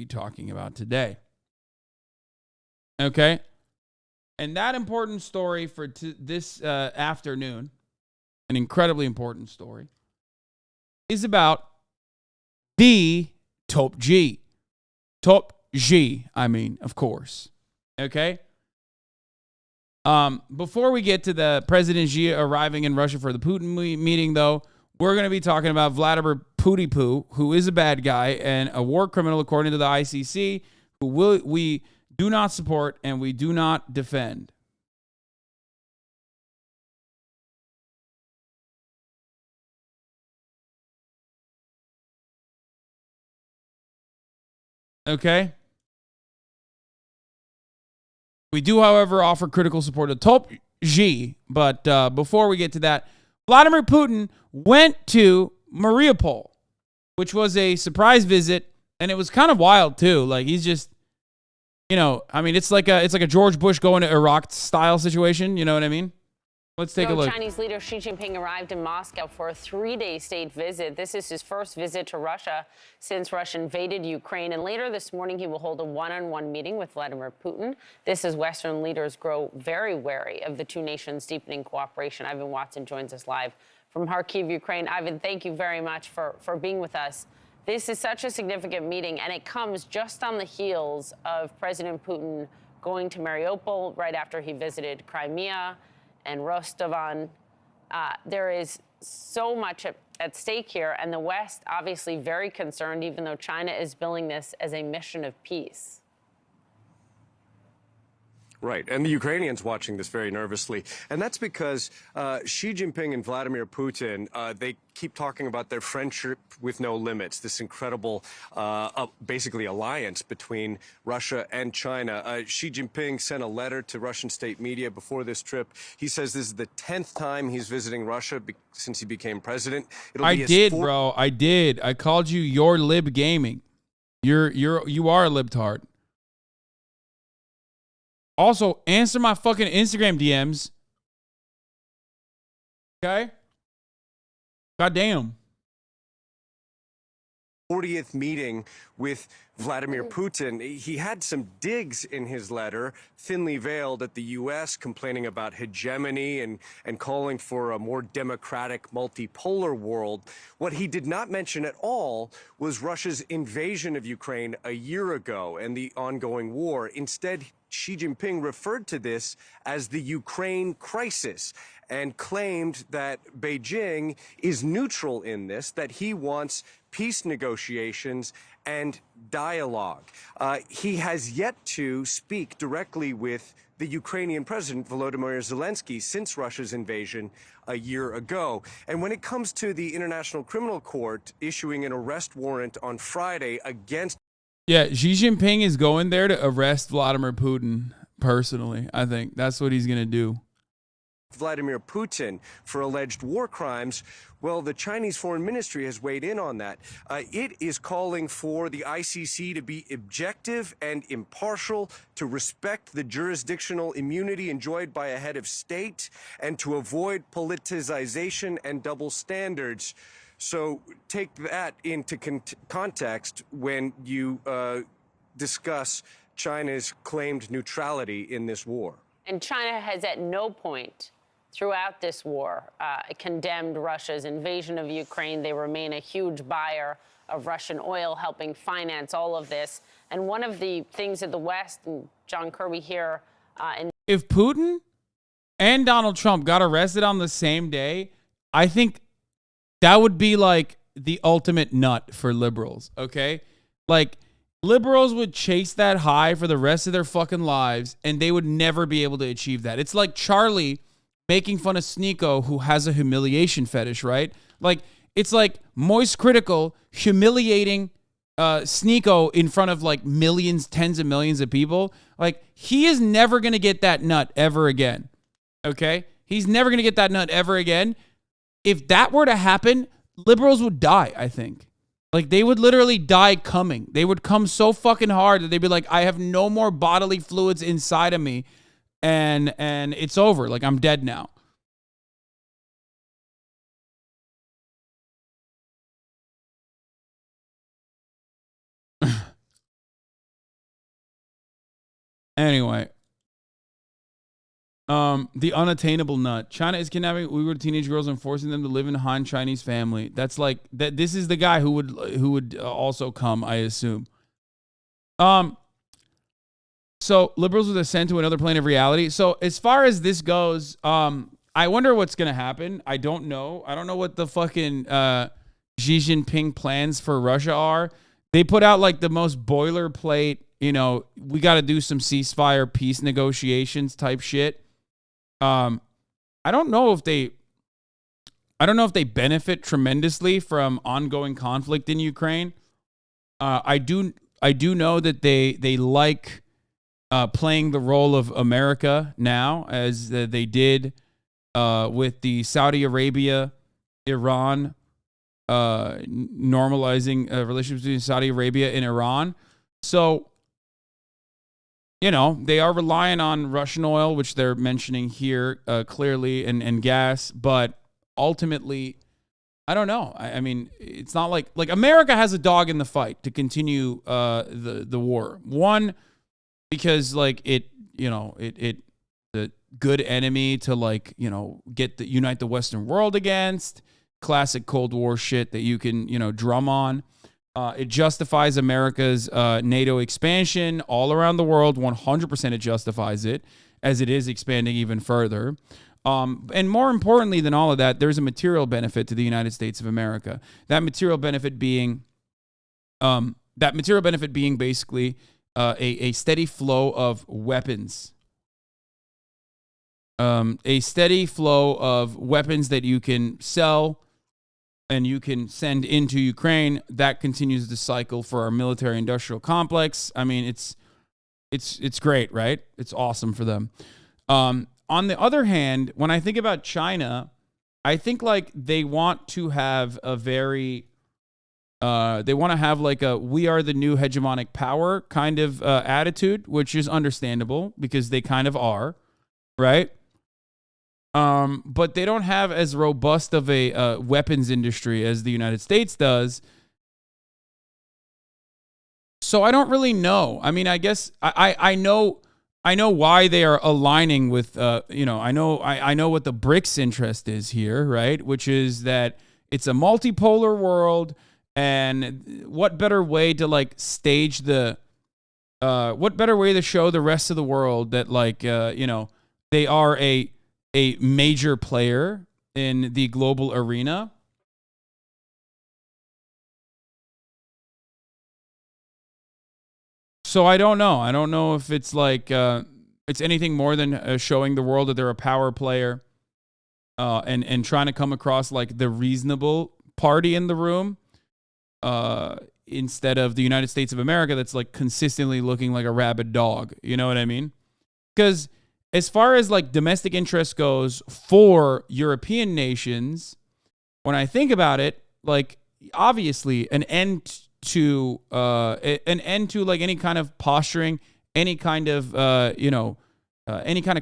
be talking about today. Okay? And that important story for this afternoon, an incredibly important story, is about the Top G. Top G, I mean, of course. Okay? Before we get to the President Xi arriving in Russia for the Putin meeting, though, we're going to be talking about Vladimir Putin, who is a bad guy and a war criminal according to the ICC, who we do not support and we do not defend. Okay? We do, however, offer critical support to Top G. But before we get to that, Vladimir Putin went to Mariupol, which was a surprise visit, and it was kind of wild too. Like, he's just, I mean, it's like a George Bush going to Iraq style situation. You know what I mean? Let's take a look. Chinese leader Xi Jinping arrived in Moscow for a 3-day state visit. This is his first visit to Russia since Russia invaded Ukraine. And later this morning, he will hold a one-on-one meeting with Vladimir Putin. This as Western leaders grow very wary of the two nations' deepening cooperation. Ivan Watson joins us live from Kharkiv, Ukraine. Ivan, thank you very much for being with us. This is such a significant meeting, and it comes just on the heels of President Putin going to Mariupol right after he visited Crimea and Rostov-on. There is so much at stake here, and the West obviously very concerned, even though China is billing this as a mission of peace. Right, and the Ukrainians watching this very nervously. And that's because Xi Jinping and Vladimir Putin, they keep talking about their friendship with no limits, this incredible, basically, alliance between Russia and China. Xi Jinping sent a letter to Russian state media before this trip. He says this is the 10th time he's visiting Russia since he became president. I did, bro. I did. I called you your lib gaming. You are a libtard. Also, answer my fucking Instagram DMs. Okay? Goddamn. 40th meeting with Vladimir Putin. He had some digs in his letter, thinly veiled, at the U.S., complaining about hegemony and calling for a more democratic, multipolar world. What he did not mention at all was Russia's invasion of Ukraine a year ago and the ongoing war. Instead, Xi Jinping referred to this as the Ukraine crisis and claimed that Beijing is neutral in this, that he wants peace negotiations and dialogue. He has yet to speak directly with the Ukrainian president, Volodymyr Zelensky, since Russia's invasion a year ago. And when it comes to the International Criminal Court issuing an arrest warrant on Friday against... Yeah, Xi Jinping is going there to arrest Vladimir Putin personally. I think that's what he's going to do. Vladimir Putin for alleged war crimes. Well, the Chinese Foreign Ministry has weighed in on that. It is calling for the ICC to be objective and impartial, to respect the jurisdictional immunity enjoyed by a head of state, and to avoid politicization and double standards. So take that into context when you discuss China's claimed neutrality in this war. And China has at no point throughout this war condemned Russia's invasion of Ukraine. They remain a huge buyer of Russian oil, helping finance all of this. And one of the things that the West, and John Kirby here... if Putin and Donald Trump got arrested on the same day, I think that would be like the ultimate nut for liberals, okay? Like, liberals would chase that high for the rest of their fucking lives, and they would never be able to achieve that. It's like Charlie making fun of Sneeko, who has a humiliation fetish, right? Like, it's like Moist Critical humiliating Sneeko in front of like millions, tens of millions of people. Like, he is never going to get that nut ever again, okay? He's never going to get that nut ever again. If that were to happen, liberals would die, I think. Like, they would literally die coming. They would come so fucking hard that they'd be like, I have no more bodily fluids inside of me, and it's over. Like, I'm dead now. Anyway, the unattainable nut. China is kidnapping Uyghur teenage girls and forcing them to live in Han Chinese family. That's like that. This is the guy who would also come, I assume. So liberals were sent to another plane of reality. So as far as this goes, I wonder what's gonna happen. I don't know. I don't know what the fucking Xi Jinping plans for Russia are. They put out like the most boilerplate, we got to do some ceasefire peace negotiations type shit. I don't know if they benefit tremendously from ongoing conflict in Ukraine. I do know that they like playing the role of America now, as they did with the Saudi Arabia, Iran, normalizing relationships between Saudi Arabia and Iran. So, they are relying on Russian oil, which they're mentioning here clearly, and gas. But ultimately, I don't know. I mean, it's not like America has a dog in the fight to continue the war. One, because the good enemy to unite the Western world against. Classic Cold War shit that you can drum on. It justifies America's NATO expansion all around the world. 100% it justifies it, as it is expanding even further. And more importantly than all of that, there's a material benefit to the United States of America. That material benefit being basically a steady flow of weapons. A steady flow of weapons that you can sell and you can send into Ukraine. That continues the cycle for our military industrial complex. I mean, it's great, right? It's awesome for them. On the other hand, when I think about China, I think they want to have a very we are the new hegemonic power kind of attitude, which is understandable because they kind of are, right? But they don't have as robust of a weapons industry as the United States does. So I don't really know. I mean, I guess I know why they are aligning with I know what the BRICS interest is here, right? Which is that it's a multipolar world, and what better way to stage what better way to show the rest of the world that they are a major player in the global arena. So I don't know. I don't know if it's it's anything more than showing the world that they're a power player and trying to come across like the reasonable party in the room instead of the United States of America that's consistently looking like a rabid dog. You know what I mean? Because as far as domestic interest goes for European nations, when I think about it, obviously an end to any kind of posturing, any kind of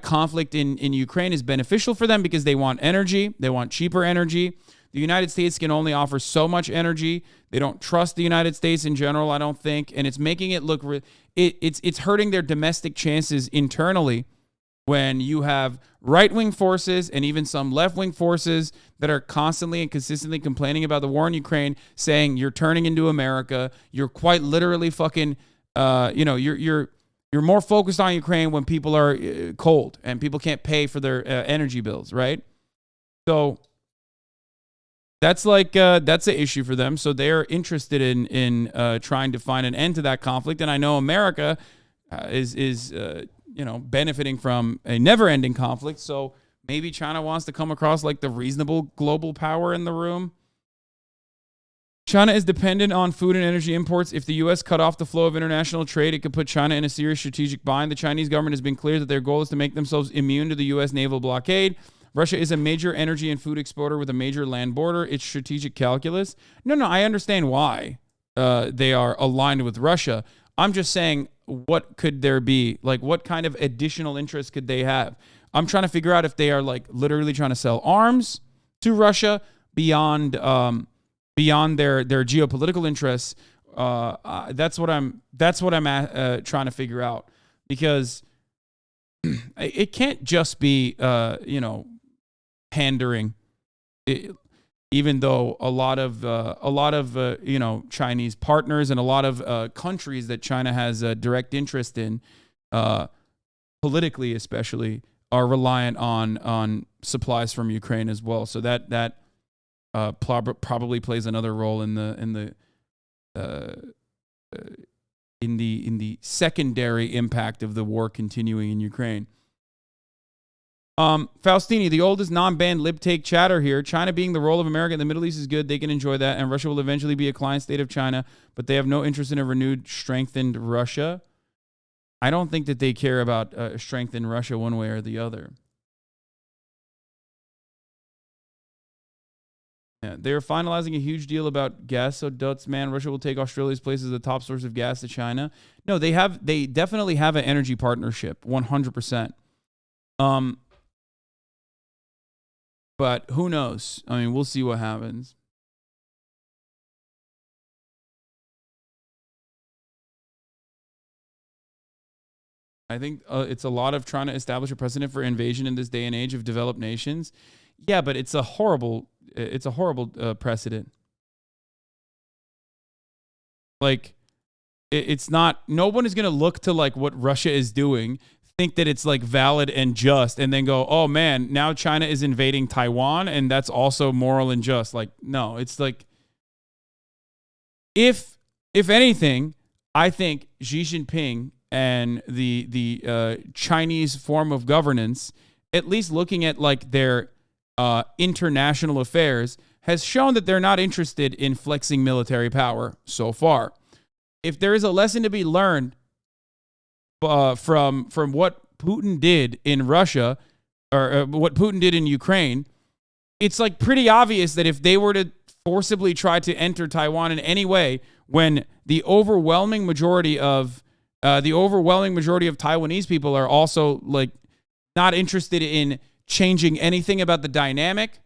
conflict in Ukraine is beneficial for them because they want energy, they want cheaper energy. The United States can only offer so much energy. They don't trust the United States in general, I don't think, and it's making it look it's hurting their domestic chances internally. When you have right-wing forces and even some left-wing forces that are constantly and consistently complaining about the war in Ukraine, saying you're turning into America, you're quite literally fucking, you're more focused on Ukraine when people are cold and people can't pay for their energy bills, right? So that's that's an issue for them. So they're interested in trying to find an end to that conflict, and I know America is benefiting from a never-ending conflict. So maybe China wants to come across like the reasonable global power in the room. China is dependent on food and energy imports. If the U.S. cut off the flow of international trade, it could put China in a serious strategic bind. The Chinese government has been clear that their goal is to make themselves immune to the U.S. naval blockade. Russia is a major energy and food exporter with a major land border. It's strategic calculus. No, I understand why they are aligned with Russia. I'm just saying, what could there be? What kind of additional interest could they have? I'm trying to figure out if they are literally trying to sell arms to Russia beyond their geopolitical interests. That's what I'm trying to figure out, because it can't just be, pandering. Even though a lot of Chinese partners and a lot of countries that China has a direct interest in, politically especially, are reliant on supplies from Ukraine as well. So that probably plays another role in the secondary impact of the war continuing in Ukraine. Faustini, the oldest non-banned lib-take chatter here. China being the role of America in the Middle East is good. They can enjoy that. And Russia will eventually be a client state of China, but they have no interest in a renewed, strengthened Russia. I don't think that they care about strengthened Russia one way or the other. Yeah, they're finalizing a huge deal about gas. So Dutz, man, Russia will take Australia's place as the top source of gas to China. No, they definitely have an energy partnership, 100%. But who knows? I mean, we'll see what happens. I think it's a lot of trying to establish a precedent for invasion in this day and age of developed nations. Yeah, but it's a horrible precedent. Like, it's not. No one is going to look to like what Russia is doing, think that it's like valid and just, and then go, oh man, now China is invading Taiwan and that's also moral and just. Like, no, it's like, if anything, I think Xi Jinping and the Chinese form of governance, at least looking at like their international affairs, has shown that they're not interested in flexing military power so far. If there is a lesson to be learned from what Putin did in Russia, or what Putin did in Ukraine, it's like pretty obvious that if they were to forcibly try to enter Taiwan in any way, when the overwhelming majority of Taiwanese people are also like not interested in changing anything about the dynamic.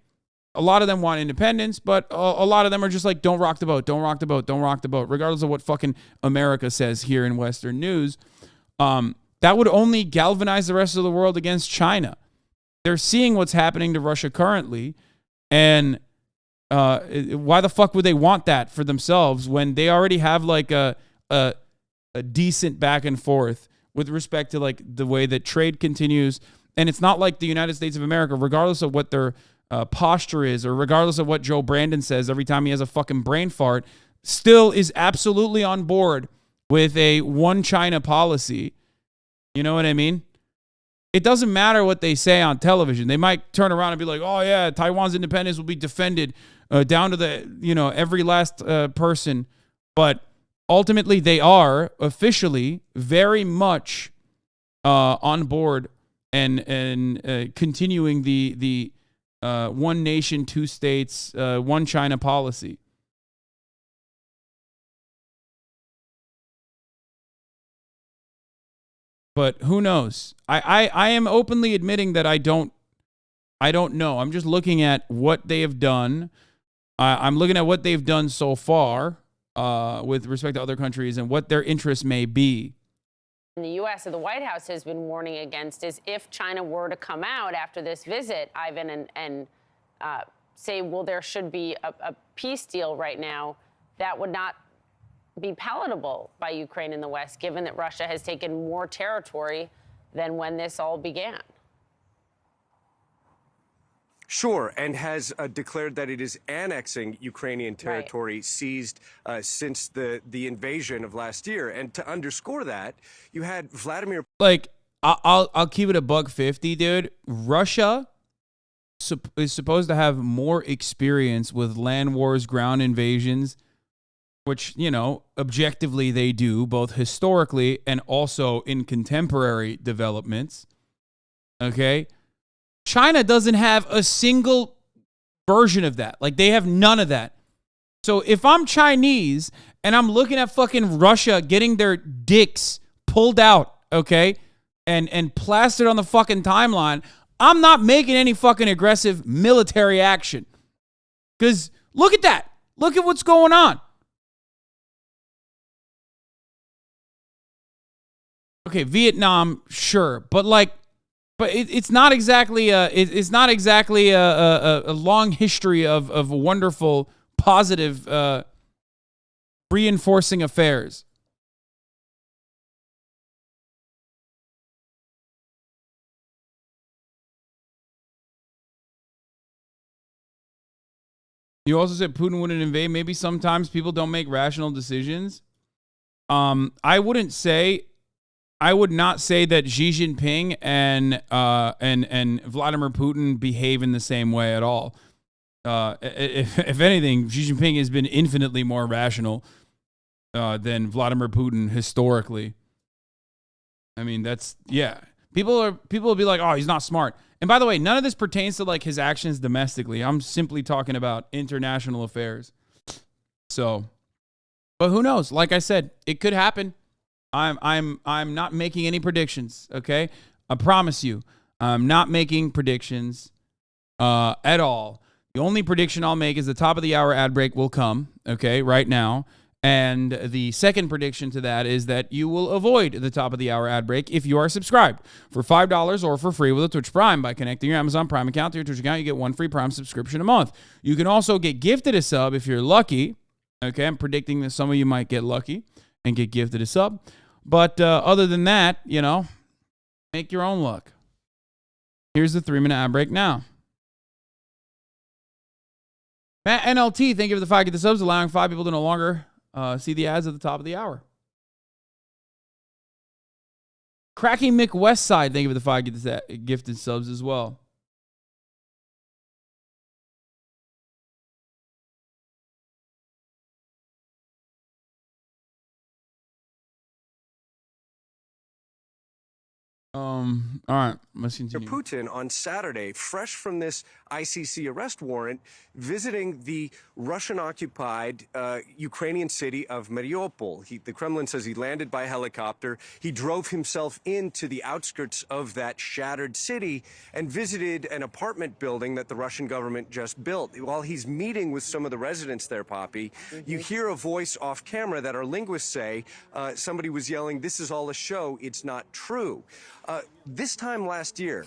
A lot of them want independence, but a lot of them are just like, don't rock the boat, don't rock the boat, don't rock the boat, regardless of what fucking America says here in Western news. That would only galvanize the rest of the world against China. They're seeing what's happening to Russia currently, and why the fuck would they want that for themselves when they already have like a decent back and forth with respect to like the way that trade continues? And it's not like the United States of America, regardless of what their posture is, or regardless of what Joe Brandon says every time he has a fucking brain fart, still is absolutely on board with a one China policy. You know what I mean? It doesn't matter what they say on television. They might turn around and be like, oh yeah, Taiwan's independence will be defended down to the, every last person. But ultimately they are officially very much on board and continuing the one nation, two states, one China policy. But who knows? I am openly admitting that I don't know. I'm just looking at what they have done. I'm looking at what they've done so far with respect to other countries and what their interests may be. In the U.S. and the White House has been warning against is if China were to come out after this visit, Ivan, and say, well, there should be a peace deal right now, that would not be palatable by Ukraine and the West, given that Russia has taken more territory than when this all began. Sure, and has declared that it is annexing Ukrainian territory seized since the invasion of last year. And to underscore that, you had Vladimir. Like, I'll keep it a $1.50, dude. Russia is supposed to have more experience with land wars, ground invasions, which, objectively they do, both historically and also in contemporary developments. Okay? China doesn't have a single version of that. Like, they have none of that. So if I'm Chinese and I'm looking at fucking Russia getting their dicks pulled out, okay, and plastered on the fucking timeline, I'm not making any fucking aggressive military action. Because look at that. Look at what's going on. Okay, Vietnam, sure, but it's not exactly it's not exactly a long history of wonderful, positive, reinforcing affairs. You also said Putin wouldn't invade. Maybe sometimes people don't make rational decisions. I would not say that Xi Jinping and Vladimir Putin behave in the same way at all. If anything, Xi Jinping has been infinitely more rational than Vladimir Putin historically. I mean, people will be like, oh, he's not smart. And by the way, none of this pertains to like his actions domestically. I'm simply talking about international affairs. So, but who knows? Like I said, it could happen. I'm not making any predictions. Okay, I promise you, I'm not making predictions at all. The only prediction I'll make is the top of the hour ad break will come. Okay, right now. And the second prediction to that is that you will avoid the top of the hour ad break if you are subscribed for $5 or for free with a Twitch Prime. By connecting your Amazon Prime account to your Twitch account, you get one free Prime subscription a month. You can also get gifted a sub if you're lucky. Okay, I'm predicting that some of you might get lucky and get gifted a sub. But other than that, make your own luck. Here's the 3-minute ad break now. Matt NLT, thank you for the 5 get the subs, allowing 5 people to no longer see the ads at the top of the hour. Cracky Mick Westside, thank you for the 5 get the gifted subs as well. All right, let's continue. Putin on Saturday, fresh from this ICC arrest warrant, visiting the Russian-occupied Ukrainian city of Mariupol. The Kremlin says he landed by helicopter. He drove himself into the outskirts of that shattered city and visited an apartment building that the Russian government just built. While he's meeting with some of the residents there, Poppy, you hear a voice off camera that our linguists say somebody was yelling, "This is all a show. It's not true." This time last year,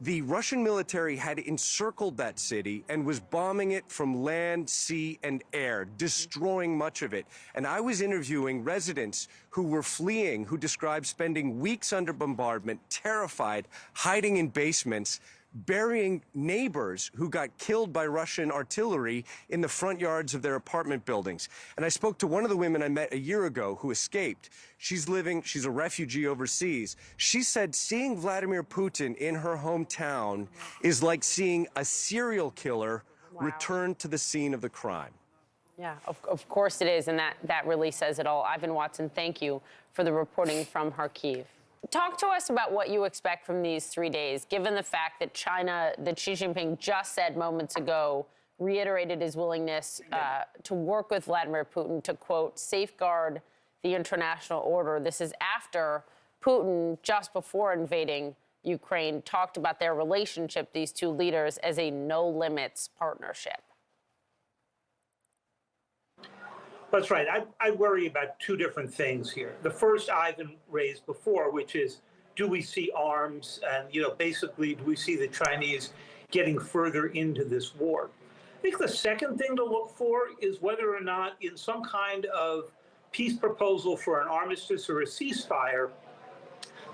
the Russian military had encircled that city and was bombing it from land, sea, and air, destroying much of it. And I was interviewing residents who were fleeing, who described spending weeks under bombardment, terrified, hiding in basements, burying neighbors who got killed by Russian artillery in the front yards of their apartment buildings. And I spoke to one of the women I met a year ago who escaped. She's a refugee overseas. She said seeing Vladimir Putin in her hometown is like seeing a serial killer return to the scene of the crime. Yeah, of course it is, and that really says it all. Ivan Watson, thank you for the reporting from Kharkiv. Talk to us about what you expect from these 3 days, given the fact that that Xi Jinping just said moments ago, reiterated his willingness to work with Vladimir Putin to, quote, safeguard the international order. This is after Putin, just before invading Ukraine, talked about their relationship, these two leaders, as a no-limits partnership. That's right. I worry about two different things here. The first Ivan raised before, which is, do we see arms? And, basically, do we see the Chinese getting further into this war? I think the second thing to look for is whether or not in some kind of peace proposal for an armistice or a ceasefire,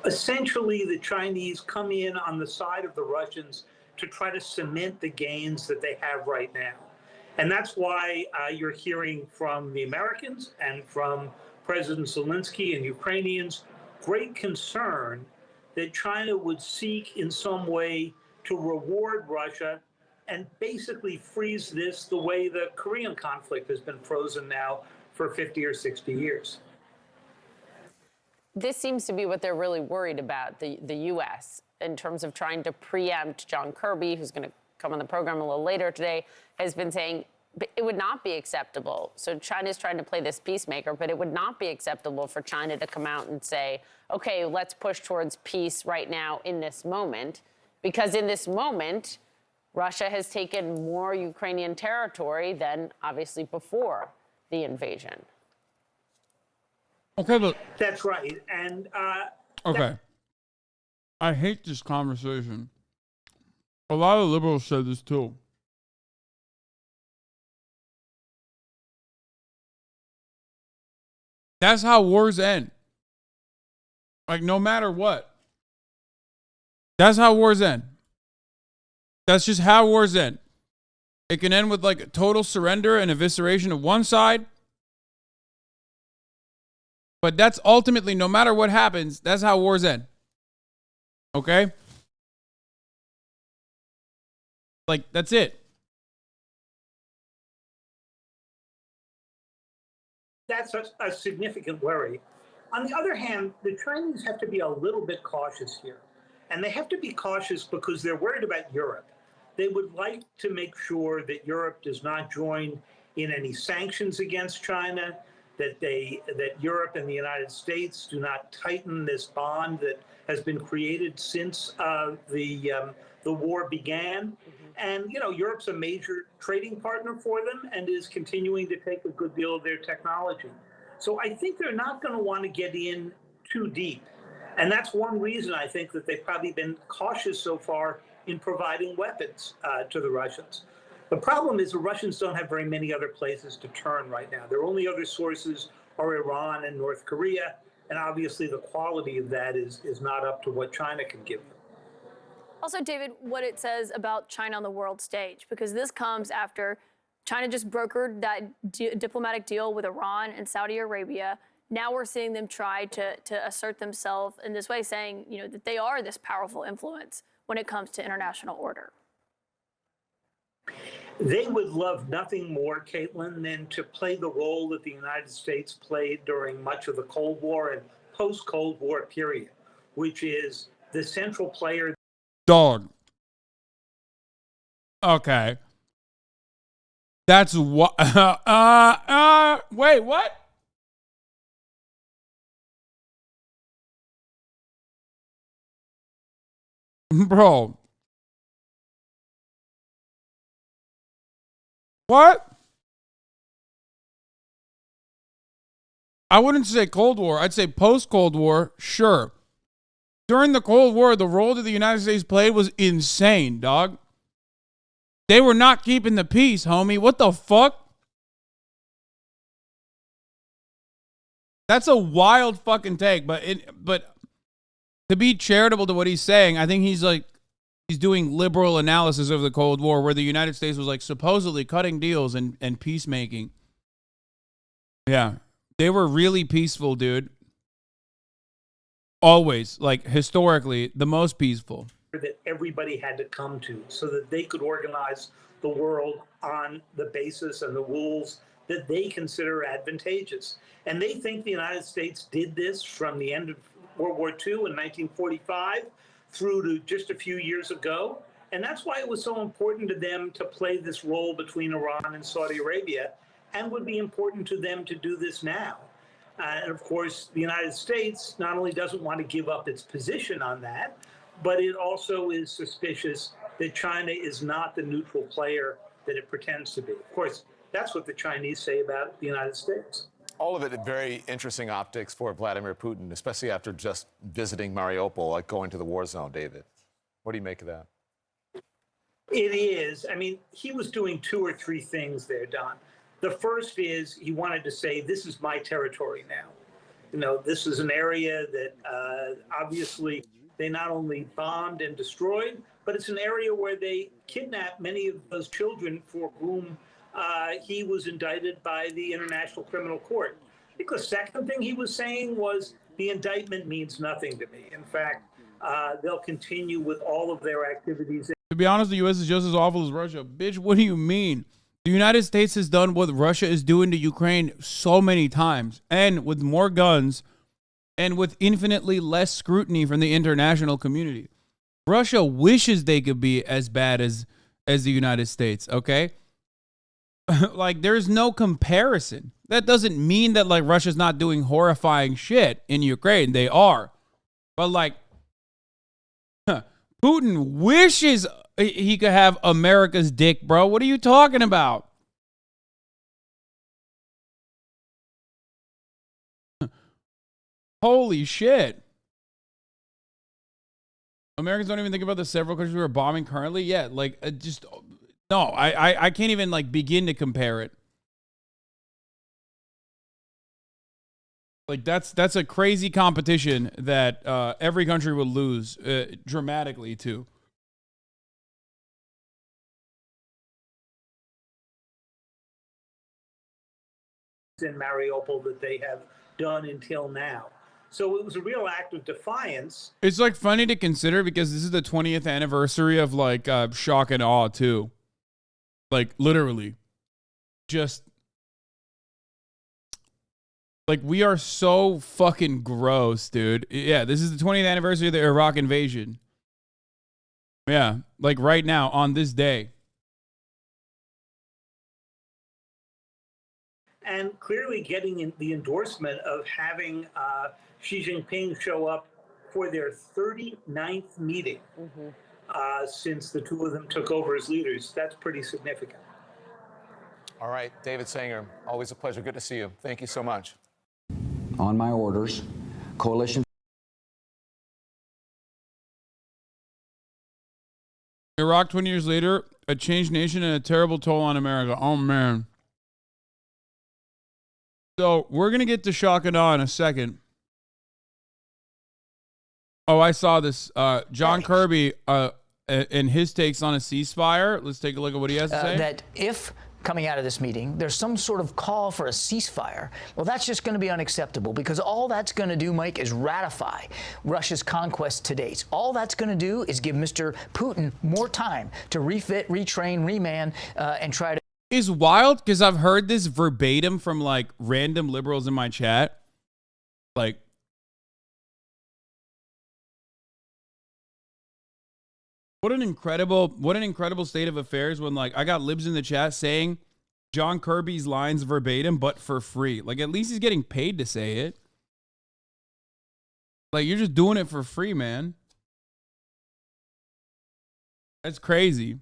essentially the Chinese come in on the side of the Russians to try to cement the gains that they have right now. And that's why you're hearing from the Americans and from President Zelensky and Ukrainians great concern that China would seek in some way to reward Russia and basically freeze this the way the Korean conflict has been frozen now for 50 or 60 years. This seems to be what they're really worried about, the U.S., in terms of trying to preempt. John Kirby, who's going to come on the program a little later today, has been saying it would not be acceptable. So China's trying to play this peacemaker, but it would not be acceptable for China to come out and say, okay, let's push towards peace right now in this moment, because in this moment, Russia has taken more Ukrainian territory than obviously before the invasion. Okay, but that's right. And Okay. I hate this conversation. A lot of liberals said this too. That's how wars end. Like, no matter what. That's how wars end. That's just how wars end. It can end with like a total surrender and evisceration of one side. But that's ultimately, no matter what happens, that's how wars end. Okay? Like, that's it. That's a significant worry. On the other hand, the Chinese have to be a little bit cautious here. And they have to be cautious because they're worried about Europe. They would like to make sure that Europe does not join in any sanctions against China, that Europe and the United States do not tighten this bond that has been created since the war began. And, you know, Europe's a major trading partner for them and is continuing to take a good deal of their technology. So I think they're not going to want to get in too deep. And that's one reason I think that they've probably been cautious so far in providing weapons to the Russians. The problem is the Russians don't have very many other places to turn right now. Their only other sources are Iran and North Korea. And obviously the quality of that is not up to what China can give them. Also, David, what it says about China on the world stage, because this comes after China just brokered that diplomatic deal with Iran and Saudi Arabia. Now we're seeing them try to assert themselves in this way, saying, you know, that they are this powerful influence when it comes to international order. They would love nothing more, Caitlin, than to play the role that the United States played during much of the Cold War and post-Cold War period, which is the central player. Dog. Okay. That's what. Wait, what? Bro. What? I wouldn't say Cold War. I'd say post-Cold War, sure. During the Cold War, the role that the United States played was insane, dog. They were not keeping the peace, homie. What the fuck? That's a wild fucking take, but to be charitable to what he's saying, I think he's doing liberal analysis of the Cold War, where the United States was like supposedly cutting deals and peacemaking. Yeah. They were really peaceful, dude. Always, like historically, the most peaceful. That everybody had to come to so that they could organize the world on the basis and the rules that they consider advantageous. And they think the United States did this from the end of World War II in 1945 through to just a few years ago. And that's why it was so important to them to play this role between Iran and Saudi Arabia, and would be important to them to do this now. And of course, the United States not only doesn't want to give up its position on that, but it also is suspicious that China is not the neutral player that it pretends to be. Of course, that's what the Chinese say about the United States. All of it very interesting optics for Vladimir Putin, especially after just visiting Mariupol, like going to the war zone, David. What do you make of that? It is. I mean, he was doing two or three things there, Don. The first is he wanted to say, this is my territory now. You know, this is an area that obviously they not only bombed and destroyed, but it's an area where they kidnapped many of those children for whom he was indicted by the International Criminal Court. I think the second thing he was saying was, the indictment means nothing to me. In fact, they'll continue with all of their activities. To be honest, the U.S. is just as awful as Russia. Bitch, what do you mean? The United States has done what Russia is doing to Ukraine so many times, and with more guns, and with infinitely less scrutiny from the international community. Russia wishes they could be as bad as the United States, okay? Like, there's no comparison. That doesn't mean that, like, Russia's not doing horrifying shit in Ukraine. They are. But, like, Putin wishes he could have America's dick, bro. What are you talking about? Holy shit. Americans don't even think about the several countries who are bombing currently. Yeah, like just no. I can't even like begin to compare it. Like that's a crazy competition that every country would lose dramatically to. In Mariupol that they have done until now. So it was a real act of defiance. It's like funny to consider because this is the 20th anniversary of like shock and awe too. Like literally. Just like we are so fucking gross, dude. Yeah, this is the 20th anniversary of the Iraq invasion. Yeah, like right now on this day. And clearly getting the endorsement of having Xi Jinping show up for their 39th meeting since the two of them took over as leaders. That's pretty significant. All right, David Sanger, always a pleasure. Good to see you. Thank you so much. On my orders, coalition. Iraq 20 years later, a changed nation and a terrible toll on America. Oh, man. So we're going to get to shock and awe in a second. Oh, I saw this. John Kirby and his takes on a ceasefire. Let's take a look at what he has to say. That if coming out of this meeting, there's some sort of call for a ceasefire, well, that's just going to be unacceptable because all that's going to do, Mike, is ratify Russia's conquest to date. All that's going to do is give Mr. Putin more time to refit, retrain, reman, and try to. Is wild because I've heard this verbatim from like random liberals in my chat. Like, what an incredible state of affairs when like I got libs in the chat saying John Kirby's lines verbatim, but for free. Like at least he's getting paid to say it. Like you're just doing it for free, man. That's crazy.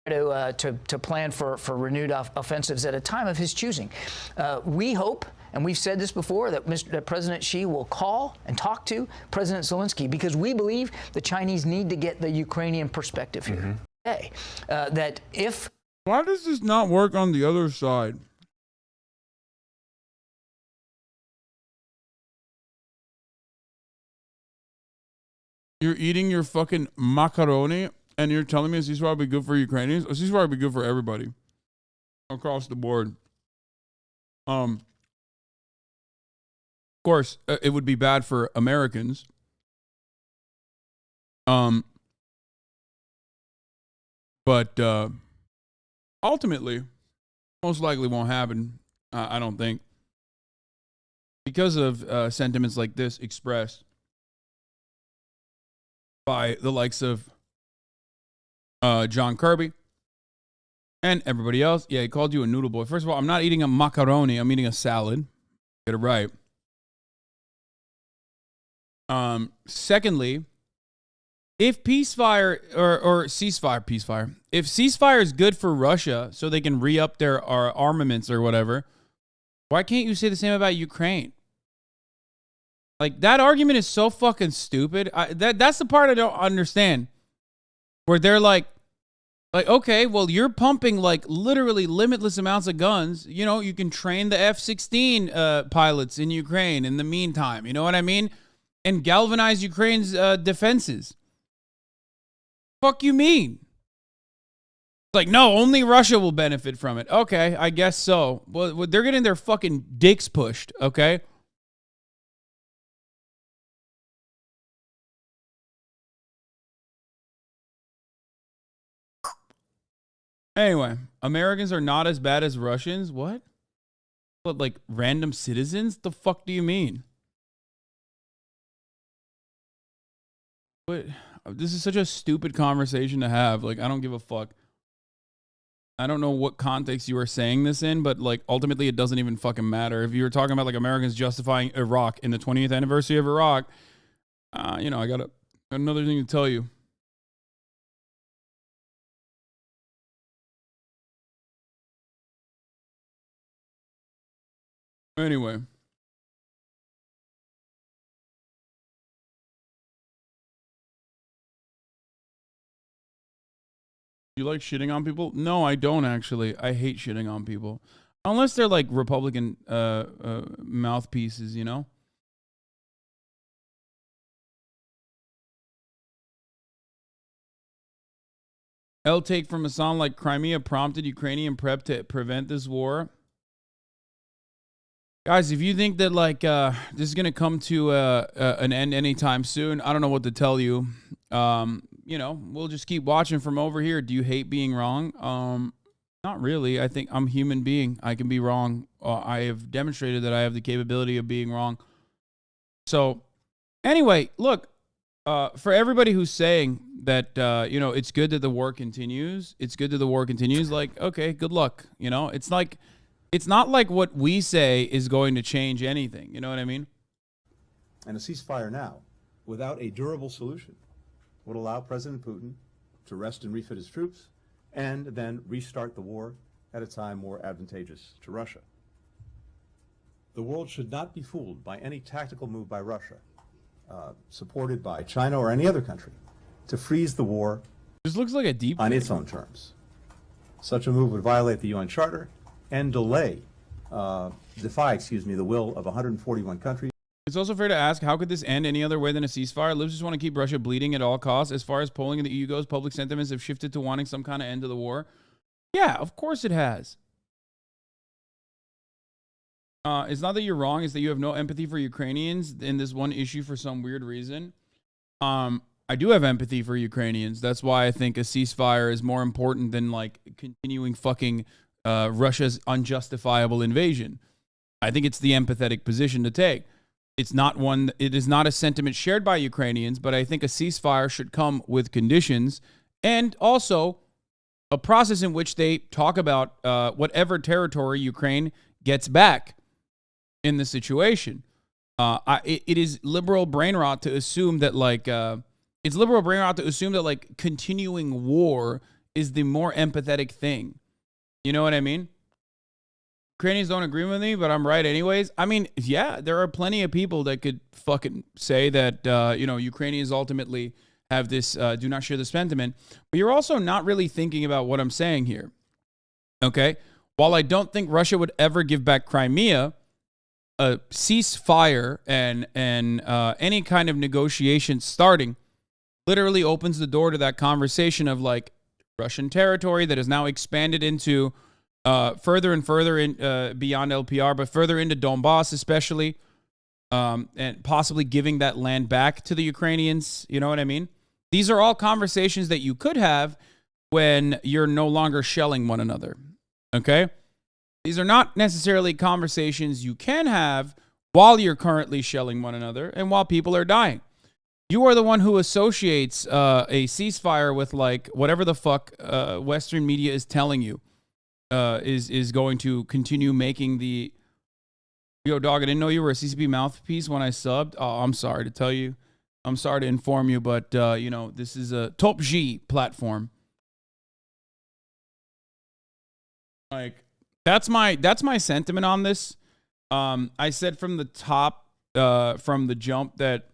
To plan for renewed offensives at a time of his choosing. We hope, and we've said this before, that President Xi will call and talk to President Zelensky because we believe the Chinese need to get the Ukrainian perspective here. Today, that if... Why does this not work on the other side? You're eating your fucking macaroni and you're telling me a ceasefire would be good for Ukrainians? A ceasefire would be good for everybody across the board. Of course, it would be bad for Americans. But ultimately, most likely won't happen. I don't think. Because of sentiments like this expressed by the likes of John Kirby and everybody else. Yeah, he called you a noodle boy. First of all, I'm not eating a macaroni. I'm eating a salad. Get it right. Secondly, if peacefire or ceasefire, if ceasefire is good for Russia so they can re-up their armaments or whatever, why can't you say the same about Ukraine? Like, that argument is so fucking stupid. That's the part I don't understand. Where they're like, okay, well, you're pumping like literally limitless amounts of guns. You know, you can train the F-16 pilots in Ukraine in the meantime. You know what I mean? And galvanize Ukraine's defenses. Fuck you mean? Like, no, only Russia will benefit from it. Okay, I guess so. Well, they're getting their fucking dicks pushed, okay? Anyway, Americans are not as bad as Russians. What? What, like random citizens? The fuck do you mean? What? This is such a stupid conversation to have. Like, I don't give a fuck. I don't know what context you are saying this in, but like ultimately it doesn't even fucking matter. If you were talking about like Americans justifying Iraq in the 20th anniversary of Iraq, I got another thing to tell you. Anyway. You like shitting on people? No, I don't actually. I hate shitting on people. Unless they're like Republican mouthpieces, you know? L take from Hasan, like Crimea prompted Ukrainian prep to prevent this war. Guys, if you think that like this is gonna come to an end anytime soon, I don't know what to tell you. We'll just keep watching from over here. Do you hate being wrong? Not really. I think I'm a human being. I can be wrong. I have demonstrated that I have the capability of being wrong. So, anyway, look, for everybody who's saying that, it's good that the war continues. It's good that the war continues. Like, okay, good luck. It's like, it's not like what we say is going to change anything. You know what I mean? And a ceasefire now, without a durable solution, would allow President Putin to rest and refit his troops and then restart the war at a time more advantageous to Russia. The world should not be fooled by any tactical move by Russia, supported by China or any other country, to freeze the war this looks like a deep on its own terms. Such a move would violate the UN Charter and defy the will of 141 countries. It's also fair to ask, how could this end any other way than a ceasefire? Libs just want to keep Russia bleeding at all costs. As far as polling in the EU goes, public sentiments have shifted to wanting some kind of end to the war. Yeah, of course it has. It's not that you're wrong. It's that you have no empathy for Ukrainians in this one issue for some weird reason. I do have empathy for Ukrainians. That's why I think a ceasefire is more important than like continuing fucking Russia's unjustifiable invasion. I think it's the empathetic position to take. It is not a sentiment shared by Ukrainians, but I think a ceasefire should come with conditions and also a process in which they talk about whatever territory Ukraine gets back in the situation. It is liberal brain rot to assume that continuing war is the more empathetic thing. You know what I mean? Ukrainians don't agree with me, but I'm right anyways. I mean, yeah, there are plenty of people that could fucking say that, Ukrainians ultimately have this, do not share the sentiment. But you're also not really thinking about what I'm saying here. Okay? While I don't think Russia would ever give back Crimea, a ceasefire and any kind of negotiation starting literally opens the door to that conversation of like Russian territory that is now expanded into further and further in beyond LPR, but further into Donbass especially, and possibly giving that land back to the Ukrainians. You know what I mean? These are all conversations that you could have when you're no longer shelling one another. Okay? These are not necessarily conversations you can have while you're currently shelling one another and while people are dying. You are the one who associates a ceasefire with like whatever the fuck Western media is telling you is going to continue making the... Yo, dog, I didn't know you were a CCP mouthpiece when I subbed. Oh, I'm sorry to tell you. I'm sorry to inform you, but, this is a Top G platform. Like, that's my sentiment on this. I said from the top, from the jump that,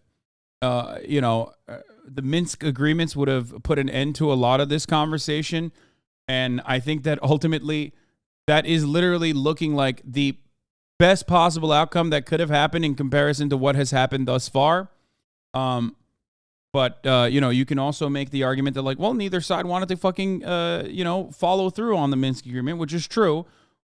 the Minsk agreements would have put an end to a lot of this conversation. And I think that ultimately that is literally looking like the best possible outcome that could have happened in comparison to what has happened thus far. But you can also make the argument that like, well, neither side wanted to fucking, follow through on the Minsk agreement, which is true.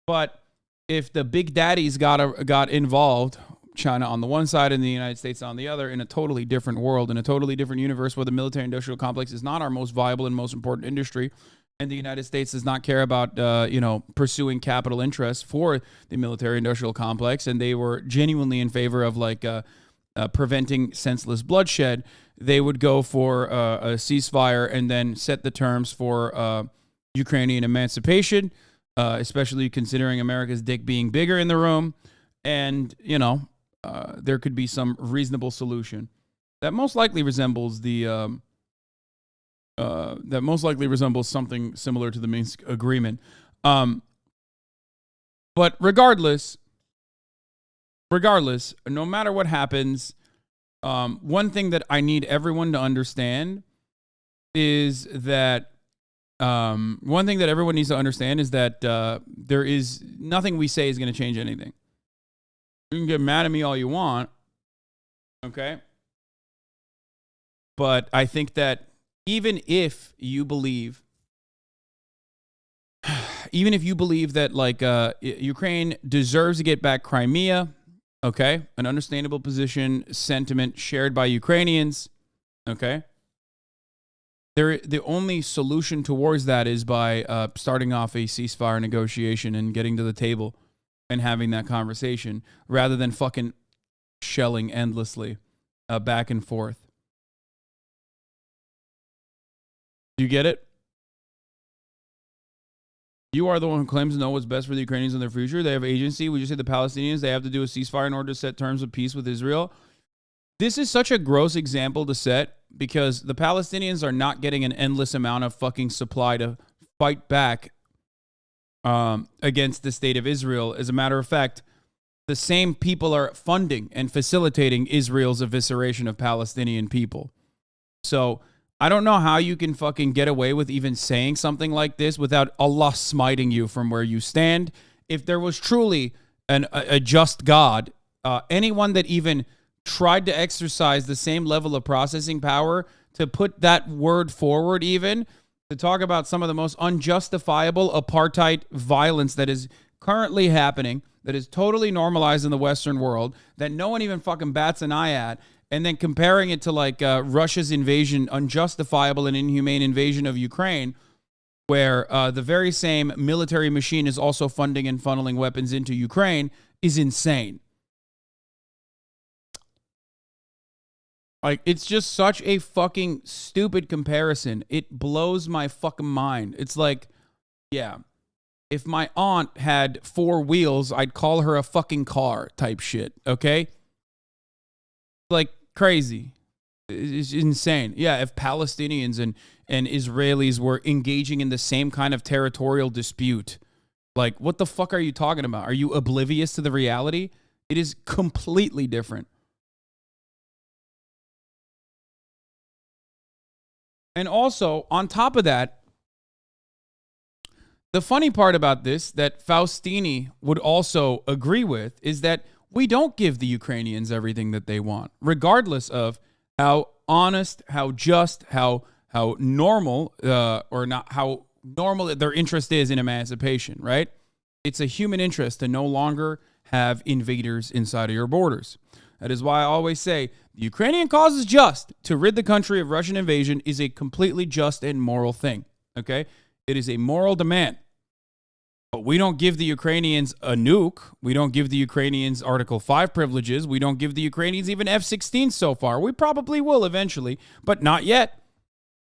But if the big daddies got involved, China on the one side and the United States on the other, in a totally different world, in a totally different universe where the military-industrial complex is not our most viable and most important industry, and the United States does not care about, pursuing capital interests for the military-industrial complex, and they were genuinely in favor of, preventing senseless bloodshed, they would go for a ceasefire and then set the terms for Ukrainian emancipation, especially considering America's dick being bigger in the room, and, there could be some reasonable solution. that most likely resembles something similar to the Minsk agreement. But regardless, no matter what happens, one thing that I need everyone to understand is that there is nothing we say is going to change anything. You can get mad at me all you want, okay? But I think that even if you believe that like Ukraine deserves to get back Crimea, okay, an understandable position, sentiment shared by Ukrainians, okay. The only solution towards that is by starting off a ceasefire negotiation and getting to the table and having that conversation rather than fucking shelling endlessly back and forth. Do you get it? You are the one who claims to know what's best for the Ukrainians and their future. They have agency. Would you say the Palestinians, they have to do a ceasefire in order to set terms of peace with Israel? This is such a gross example to set because the Palestinians are not getting an endless amount of fucking supply to fight back against the state of Israel. As a matter of fact, the same people are funding and facilitating Israel's evisceration of Palestinian people. So I don't know how you can fucking get away with even saying something like this without Allah smiting you from where you stand. If there was truly a just God, anyone that even tried to exercise the same level of processing power to put that word forward, even to talk about some of the most unjustifiable apartheid violence that is currently happening, that is totally normalized in the Western world, that no one even fucking bats an eye at, and then comparing it to like Russia's invasion, unjustifiable and inhumane invasion of Ukraine, where the very same military machine is also funding and funneling weapons into Ukraine, is insane. Like, it's just such a fucking stupid comparison. It blows my fucking mind. It's like, yeah, if my aunt had 4 wheels, I'd call her a fucking car type shit, okay? Like, crazy. It's insane. Yeah, if Palestinians and Israelis were engaging in the same kind of territorial dispute, like, what the fuck are you talking about? Are you oblivious to the reality? It is completely different. And also, on top of that, the funny part about this that Faustini would also agree with is that we don't give the Ukrainians everything that they want, regardless of how honest, how just, how normal, or not how normal their interest is in emancipation, right? It's a human interest to no longer have invaders inside of your borders. That is why I always say the Ukrainian cause is just. To rid the country of Russian invasion is a completely just and moral thing, okay? It is a moral demand. But we don't give the Ukrainians a nuke. We don't give the Ukrainians Article 5 privileges. We don't give the Ukrainians even F-16 so far. We probably will eventually, but not yet.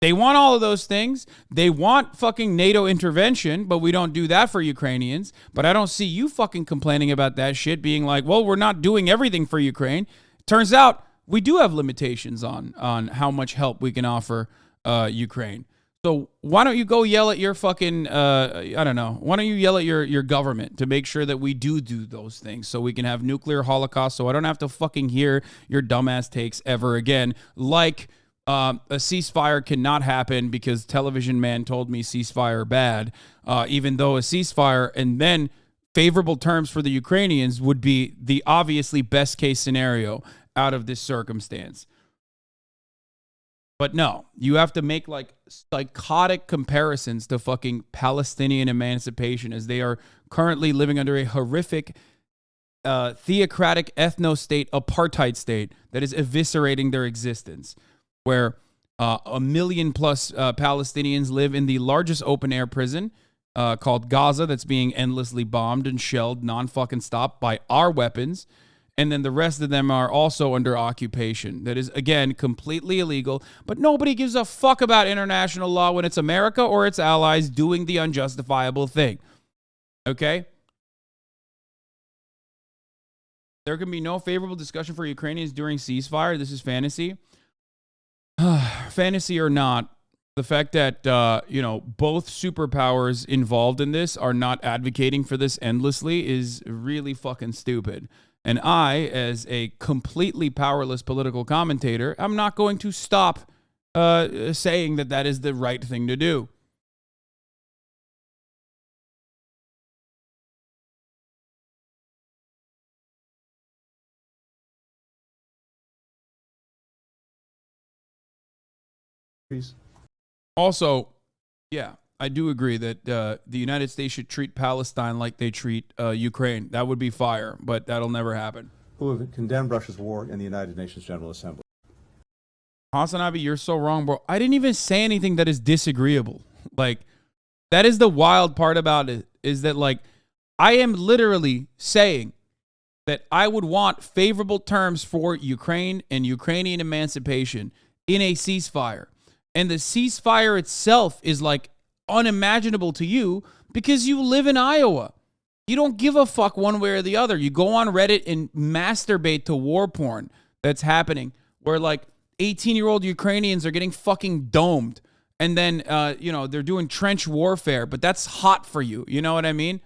They want all of those things. They want fucking NATO intervention, but we don't do that for Ukrainians. But I don't see you fucking complaining about that shit, being like, well, we're not doing everything for Ukraine. Turns out we do have limitations on how much help we can offer Ukraine. So why don't you go yell at your fucking, I don't know, why don't you yell at your government to make sure that we do those things so we can have nuclear holocaust so I don't have to fucking hear your dumbass takes ever again, like a ceasefire cannot happen because Television Man told me ceasefire bad, even though a ceasefire and then favorable terms for the Ukrainians would be the obviously best case scenario out of this circumstance. But no, you have to make like psychotic comparisons to fucking Palestinian emancipation as they are currently living under a horrific theocratic ethno-state, apartheid state that is eviscerating their existence, where 1 million plus Palestinians live in the largest open-air prison called Gaza that's being endlessly bombed and shelled non-fucking stop by our weapons. And then the rest of them are also under occupation. That is, again, completely illegal. But nobody gives a fuck about international law when it's America or its allies doing the unjustifiable thing. Okay? There can be no favorable discussion for Ukrainians during ceasefire. This is fantasy. fantasy or not, the fact that, both superpowers involved in this are not advocating for this endlessly is really fucking stupid. And I, as a completely powerless political commentator, I'm not going to stop saying that that is the right thing to do. Peace. Also, yeah, I do agree that the United States should treat Palestine like they treat Ukraine. That would be fire, but that'll never happen. Who have condemned Russia's war in the United Nations General Assembly. HasanAbi, you're so wrong, bro. I didn't even say anything that is disagreeable. Like, that is the wild part about it, is that, like, I am literally saying that I would want favorable terms for Ukraine and Ukrainian emancipation in a ceasefire. And the ceasefire itself is, like, unimaginable to you because you live in Iowa. You don't give a fuck one way or the other. You go on Reddit and masturbate to war porn that's happening where, like, 18-year-old Ukrainians are getting fucking domed. And then, they're doing trench warfare, but that's hot for you. You know what I mean?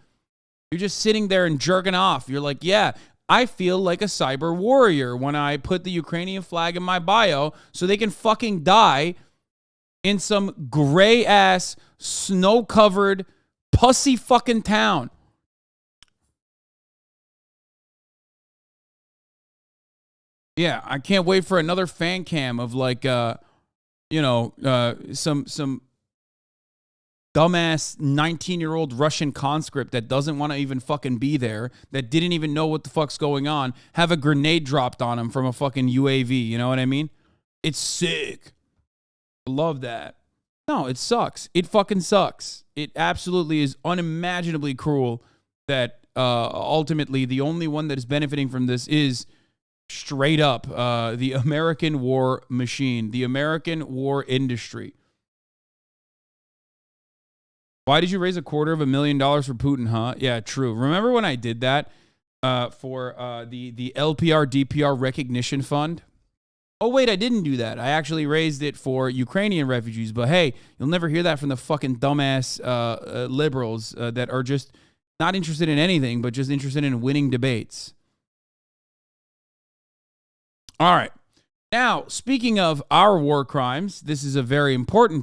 You're just sitting there and jerking off. You're like, yeah, I feel like a cyber warrior when I put the Ukrainian flag in my bio so they can fucking die in some gray-ass, snow-covered, pussy fucking town. Yeah, I can't wait for another fan cam of, like, some dumbass 19-year-old Russian conscript that doesn't want to even fucking be there, that didn't even know what the fuck's going on, have a grenade dropped on him from a fucking UAV. You know what I mean? It's sick. Love that. No, it sucks. It fucking sucks. It absolutely is unimaginably cruel that ultimately the only one that is benefiting from this is straight up the American war machine, the American war industry. Why did you raise $250,000 for Putin, huh? Yeah, true. Remember when I did that for the LPR DPR recognition fund? Oh, wait, I didn't do that. I actually raised it for Ukrainian refugees. But hey, you'll never hear that from the fucking dumbass liberals that are just not interested in anything, but just interested in winning debates. All right. Now, speaking of our war crimes, this is a very important